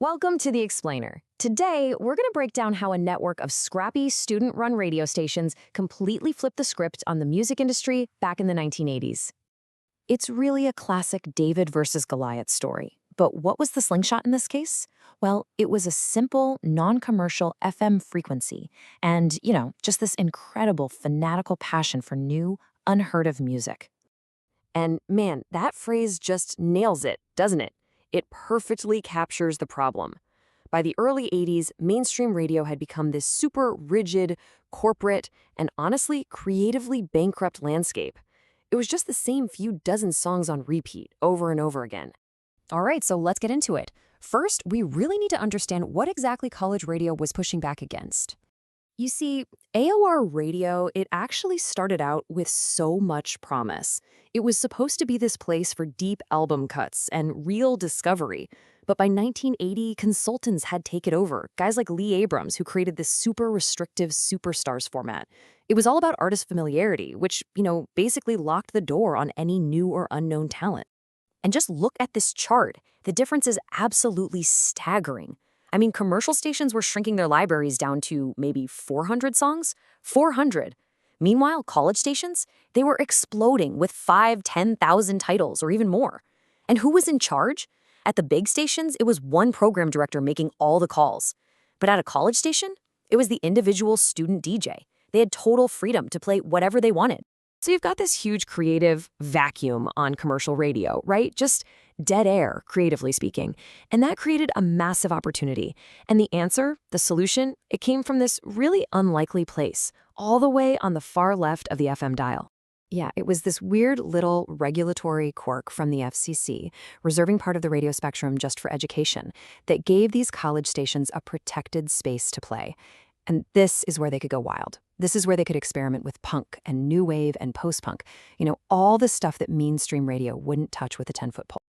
Welcome to The Explainer. Today, we're going to break down how a network of scrappy student-run radio stations completely flipped the script on the music industry back in the 1980s. It's really a classic David versus Goliath story. But what was the slingshot in this case? Well, it was a simple, non-commercial FM frequency and, just this incredible fanatical passion for new, unheard-of music. And man, that phrase just nails it, doesn't it? It perfectly captures the problem. By the early 80s, mainstream radio had become this super rigid, corporate, and honestly, creatively bankrupt landscape. It was just the same few dozen songs on repeat, over and over again. All right, so let's get into it. First, we really need to understand what exactly college radio was pushing back against. You see, AOR radio, it actually started out with so much promise. It was supposed to be this place for deep album cuts and real discovery. But by 1980, consultants had taken over, guys like Lee Abrams, who created this super restrictive Superstars format. It was all about artist familiarity, which, basically locked the door on any new or unknown talent. And just look at this chart. The difference is absolutely staggering. I mean, commercial stations were shrinking their libraries down to maybe 400 songs? 400. Meanwhile, college stations, they were exploding with 10,000 titles or even more. And who was in charge? At the big stations, it was one program director making all the calls. But at a college station, it was the individual student DJ. They had total freedom to play whatever they wanted. So you've got this huge creative vacuum on commercial radio, right? Just dead air, creatively speaking. And that created a massive opportunity. And the answer, the solution, it came from this really unlikely place, all the way on the far left of the FM dial. Yeah, it was this weird little regulatory quirk from the FCC, reserving part of the radio spectrum just for education, that gave these college stations a protected space to play. And this is where they could go wild. This is where they could experiment with punk and new wave and post-punk. All the stuff that mainstream radio wouldn't touch with a 10-foot pole.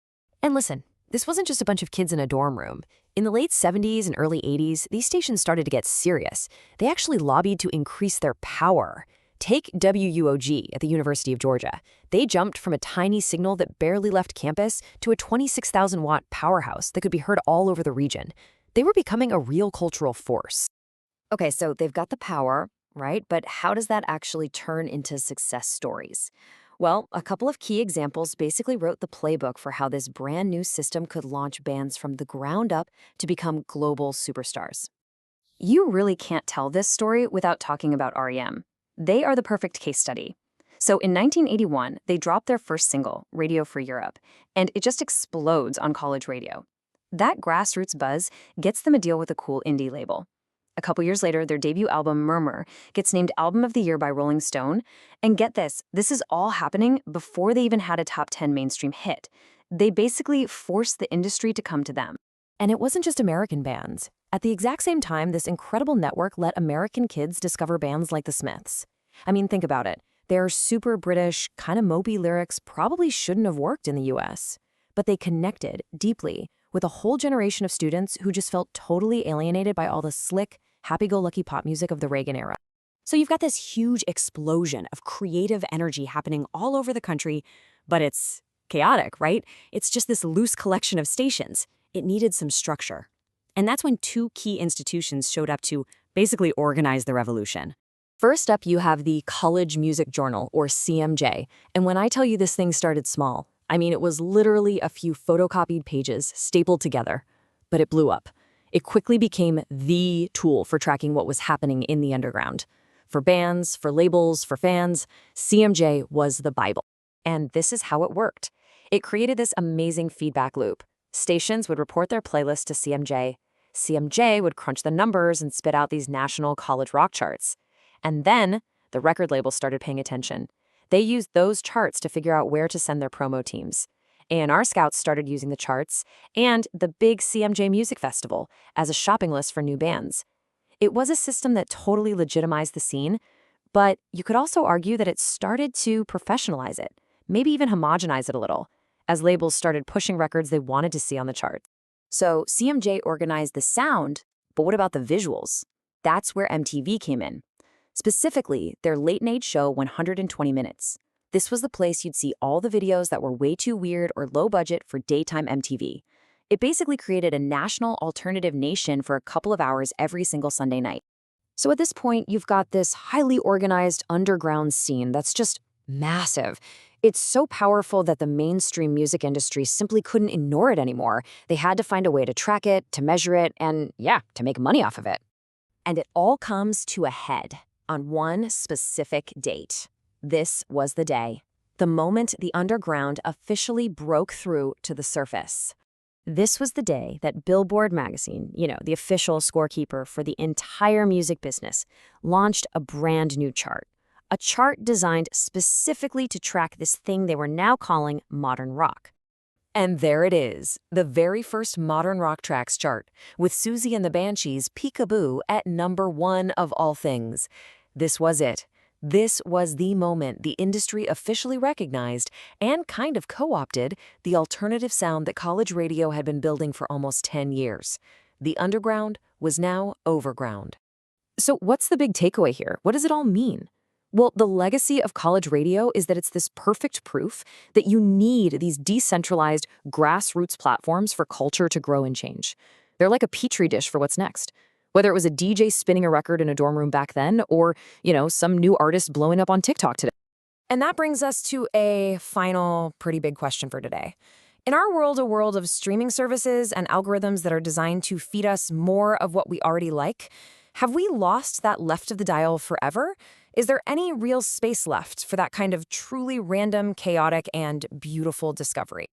And listen, this wasn't just a bunch of kids in a dorm room. In the late 70s and early 80s, these stations started to get serious. They actually lobbied to increase their power. Take WUOG at the University of Georgia. They jumped from a tiny signal that barely left campus to a 26,000-watt powerhouse that could be heard all over the region. They were becoming a real cultural force. Okay, so they've got the power, right? But how does that actually turn into success stories? Well, a couple of key examples basically wrote the playbook for how this brand new system could launch bands from the ground up to become global superstars. You really can't tell this story without talking about R.E.M. They are the perfect case study. So in 1981, they dropped their first single, Radio Free Europe, and it just explodes on college radio. That grassroots buzz gets them a deal with a cool indie label. A couple years later, their debut album, Murmur, gets named Album of the Year by Rolling Stone. And get this is all happening before they even had a top 10 mainstream hit. They basically forced the industry to come to them. And it wasn't just American bands. At the exact same time, this incredible network let American kids discover bands like the Smiths. I mean, think about it. Their super British, kind of mopey lyrics probably shouldn't have worked in the US. But they connected deeply with a whole generation of students who just felt totally alienated by all the slick, happy-go-lucky pop music of the Reagan era. So you've got this huge explosion of creative energy happening all over the country, but it's chaotic, right? It's just this loose collection of stations. It needed some structure. And that's when two key institutions showed up to basically organize the revolution. First up, you have the College Music Journal, or CMJ. And when I tell you this thing started small, I mean it was literally a few photocopied pages stapled together. But it blew up. It quickly became the tool for tracking what was happening in the underground. For bands, for labels, for fans, CMJ was the Bible. And this is how it worked. It created this amazing feedback loop. Stations would report their playlist to CMJ. CMJ would crunch the numbers and spit out these national college rock charts. And then the record labels started paying attention. They used those charts to figure out where to send their promo teams. A&R scouts started using the charts and the big CMJ Music Festival as a shopping list for new bands. It was a system that totally legitimized the scene, but you could also argue that it started to professionalize it, maybe even homogenize it a little, as labels started pushing records they wanted to see on the charts. So CMJ organized the sound, but what about the visuals? That's where MTV came in. Specifically, their late-night show 120 Minutes. This was the place you'd see all the videos that were way too weird or low budget for daytime MTV. It basically created a national alternative nation for a couple of hours every single Sunday night. So at this point, you've got this highly organized underground scene that's just massive. It's so powerful that the mainstream music industry simply couldn't ignore it anymore. They had to find a way to track it, to measure it, and yeah, to make money off of it. And it all comes to a head on one specific date. This was the day, the moment the underground officially broke through to the surface. This was the day that Billboard magazine, the official scorekeeper for the entire music business, launched a brand new chart. A chart designed specifically to track this thing they were now calling modern rock. And there it is, the very first modern rock tracks chart, with Susie and the Banshees' Peekaboo at #1 of all things. This was it. This was the moment the industry officially recognized and kind of co-opted the alternative sound that college radio had been building for almost 10 years. The underground was now overground. So what's the big takeaway here? What does it all mean? Well, the legacy of college radio is that it's this perfect proof that you need these decentralized grassroots platforms for culture to grow and change. They're like a petri dish for what's next. Whether it was a DJ spinning a record in a dorm room back then or, some new artist blowing up on TikTok today. And that brings us to a final pretty big question for today. In our world, a world of streaming services and algorithms that are designed to feed us more of what we already like, have we lost that left of the dial forever? Is there any real space left for that kind of truly random, chaotic, and beautiful discovery?